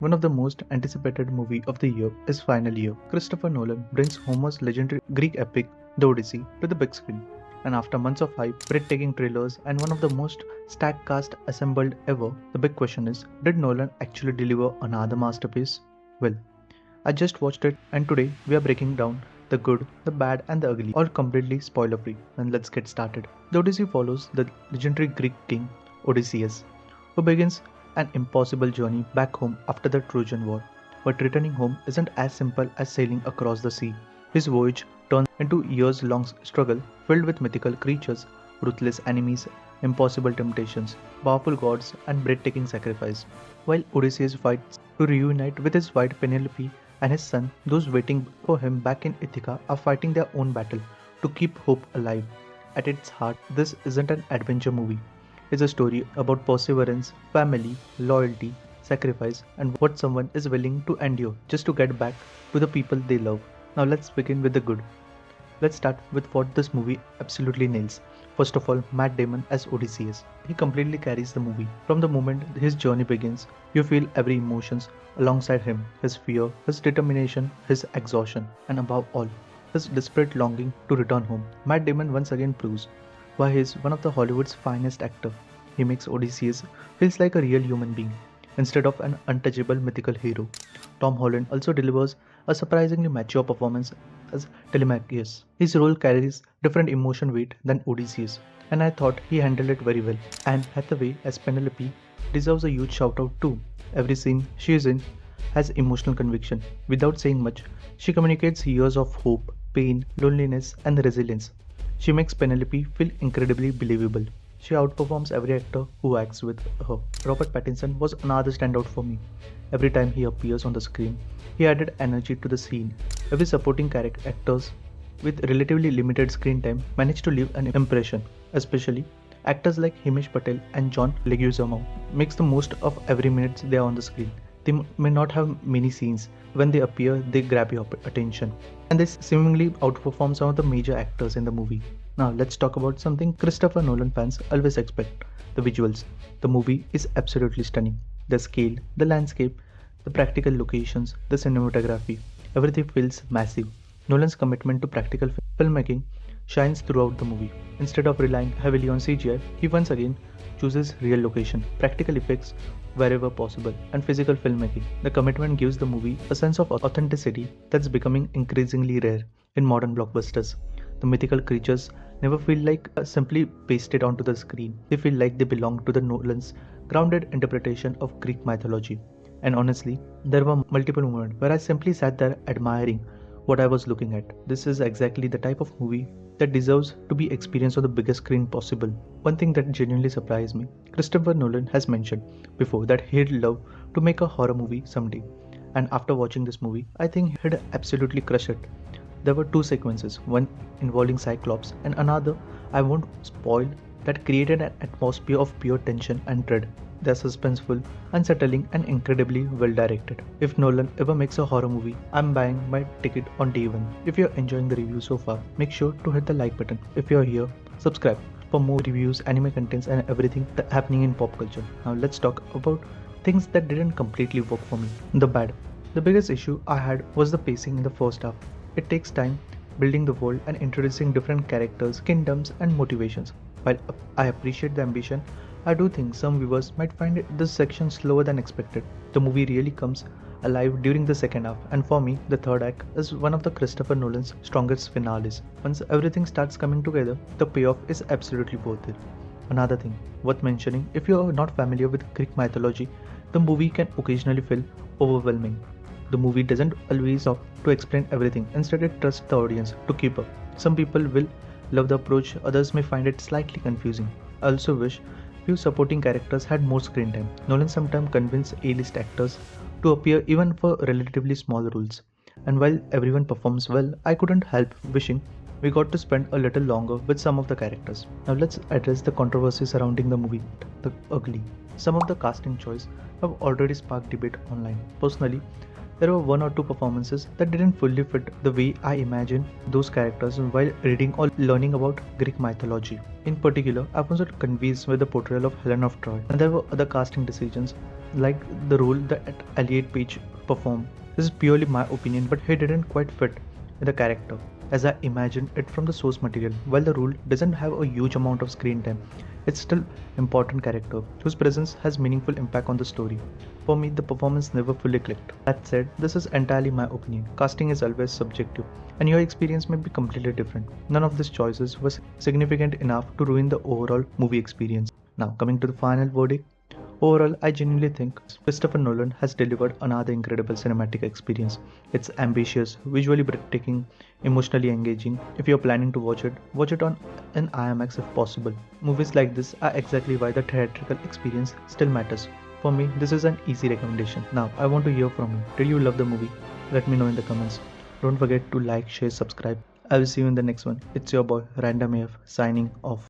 One of the most anticipated movie of the year is finally here. Christopher Nolan brings Homer's legendary Greek epic, The Odyssey, to the big screen. And after months of hype, breathtaking trailers, and one of the most stacked cast assembled ever, the big question is, did Nolan actually deliver another masterpiece? Well, I just watched it, and today we are breaking down the good, the bad, and the ugly, all completely spoiler free. And let's get started. The Odyssey follows the legendary Greek king Odysseus, who begins an impossible journey back home after the Trojan War. But returning home isn't as simple as sailing across the sea. His voyage turns into years-long struggle filled with mythical creatures, ruthless enemies, impossible temptations, powerful gods, and breathtaking sacrifice. While Odysseus fights to reunite with his wife Penelope and his son, those waiting for him back in Ithaca are fighting their own battle to keep hope alive. At its heart, this isn't an adventure movie. It's a story about perseverance, family, loyalty, sacrifice, and what someone is willing to endure just to get back to the people they love. Now let's begin with the good. Let's start with what this movie absolutely nails. First of all, Matt Damon as Odysseus. He completely carries the movie. From the moment his journey begins, you feel every emotions alongside him, his fear, his determination, his exhaustion, and above all, his desperate longing to return home. Matt Damon once again proves why he is one of the Hollywood's finest actors. He makes Odysseus feels like a real human being instead of an untouchable mythical hero. Tom Holland also delivers a surprisingly mature performance as Telemachus. His role carries different emotion weight than Odysseus, and I thought he handled it very well. And Hathaway as Penelope deserves a huge shout out too. Every scene she is in has emotional conviction. Without saying much, she communicates years of hope, pain, loneliness, and resilience. She makes Penelope feel incredibly believable. She outperforms every actor who acts with her. Robert Pattinson was another standout for me. Every time he appears on the screen, he added energy to the scene. Every supporting actors with relatively limited screen time managed to leave an impression. Especially actors like Himesh Patel and John Leguizamo makes the most of every minute they are on the screen. They may not have many scenes. When they appear, they grab your attention. And they seemingly outperform some of the major actors in the movie. Now let's talk about something Christopher Nolan fans always expect, the visuals. The movie is absolutely stunning. The scale, the landscape, the practical locations, the cinematography, everything feels massive. Nolan's commitment to practical filmmaking shines throughout the movie. Instead of relying heavily on CGI, he once again chooses real location, practical effects wherever possible, and physical filmmaking. The commitment gives the movie a sense of authenticity that's becoming increasingly rare in modern blockbusters. The mythical creatures never feel like simply pasted onto the screen. They feel like they belong to the Nolan's grounded interpretation of Greek mythology. And honestly, there were multiple moments where I simply sat there admiring what I was looking at. This is exactly the type of movie that deserves to be experienced on the biggest screen possible. One thing that genuinely surprised me, Christopher Nolan has mentioned before that he'd love to make a horror movie someday. And after watching this movie, I think he'd absolutely crush it. There were two sequences, one involving Cyclops and another, I won't spoil, that created an atmosphere of pure tension and dread. They're suspenseful, unsettling, and incredibly well directed. If Nolan ever makes a horror movie, I'm buying my ticket on day one. If you're enjoying the review so far, make sure to hit the like button. If you're here, subscribe for more reviews, anime contents, and everything that's happening in pop culture. Now let's talk about things that didn't completely work for me. The bad. The biggest issue I had was the pacing in the first half. It takes time building the world and introducing different characters, kingdoms, and motivations. While I appreciate the ambition, I do think some viewers might find this section slower than expected. The movie really comes alive during the second half, and for me, the third act is one of the Christopher Nolan's strongest finales. Once everything starts coming together, the payoff is absolutely worth it. Another thing worth mentioning, if you are not familiar with Greek mythology, the movie can occasionally feel overwhelming. The movie doesn't always stop to explain everything, instead it trusts the audience to keep up. Some people will love the approach, others may find it slightly confusing. I also wish few supporting characters had more screen time. Nolan sometimes convinced A-list actors to appear even for relatively small roles. And while everyone performs well, I couldn't help wishing we got to spend a little longer with some of the characters. Now let's address the controversy surrounding the movie, the ugly. Some of the casting choice have already sparked debate online. Personally, there were one or two performances that didn't fully fit the way I imagined those characters while reading or learning about Greek mythology. In particular, I was not convinced with the portrayal of Helen of Troy, and there were other casting decisions like the role that Elliot Page performed. This is purely my opinion, but he didn't quite fit in the character as I imagined it from the source material. While the role doesn't have a huge amount of screen time, it's still important character whose presence has meaningful impact on the story. For me, the performance never fully clicked. That said, this is entirely my opinion. Casting is always subjective, and your experience may be completely different. None of these choices was significant enough to ruin the overall movie experience. Now, coming to the final verdict. Overall, I genuinely think Christopher Nolan has delivered another incredible cinematic experience. It's ambitious, visually breathtaking, emotionally engaging. If you're planning to watch it on in IMAX if possible. Movies like this are exactly why the theatrical experience still matters. For me, this is an easy recommendation. Now, I want to hear from you. Did you love the movie? Let me know in the comments. Don't forget to like, share, subscribe. I will see you in the next one. It's your boy Random AF signing off.